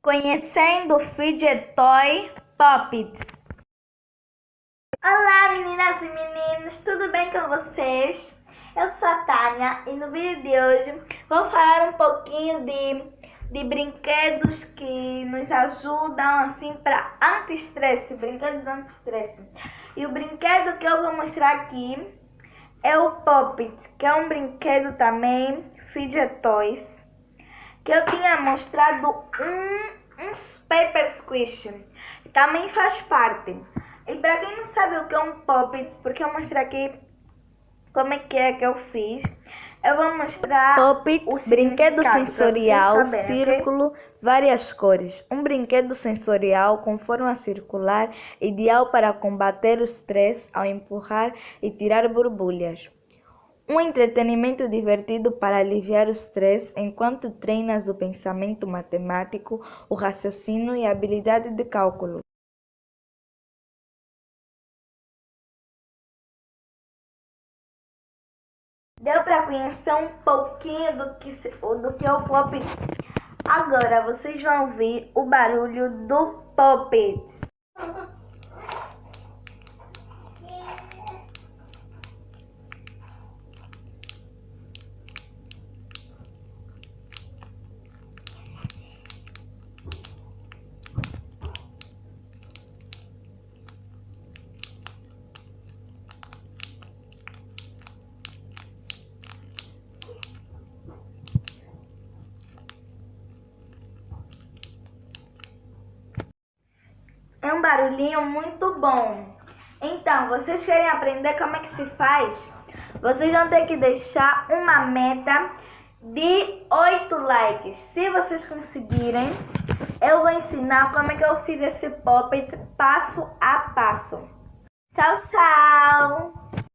Conhecendo Fidget Toy Pop-It. Olá meninas e meninos, tudo bem com vocês? Eu sou a Tânia e no vídeo de hoje vou falar um pouquinho de brinquedos que nos ajudam assim para anti-estresse, brinquedos anti-estresse. E o brinquedo que eu vou mostrar aqui é o Pop-It, que é um brinquedo também Fidget Toys, que eu tinha mostrado uns Paper Squish, também faz parte. E para quem não sabe o que é um Pop-It, porque eu mostrei aqui como é que eu fiz, eu vou mostrar Pop-It, brinquedo sensorial, círculo, okay? várias cores. Um brinquedo sensorial com forma circular, ideal para combater o estresse ao empurrar e tirar borbulhas. Um entretenimento divertido para aliviar o estresse enquanto treinas o pensamento matemático, o raciocínio e a habilidade de cálculo. Deu para conhecer um pouquinho do que é o Pop-It. Agora vocês vão ouvir o barulho do Pop-It. É um barulhinho muito bom. Então, vocês querem aprender como é que se faz? Vocês vão ter que deixar uma meta de 8 likes. Se vocês conseguirem, eu vou ensinar como é que eu fiz esse Pop-It passo a passo. Tchau, tchau!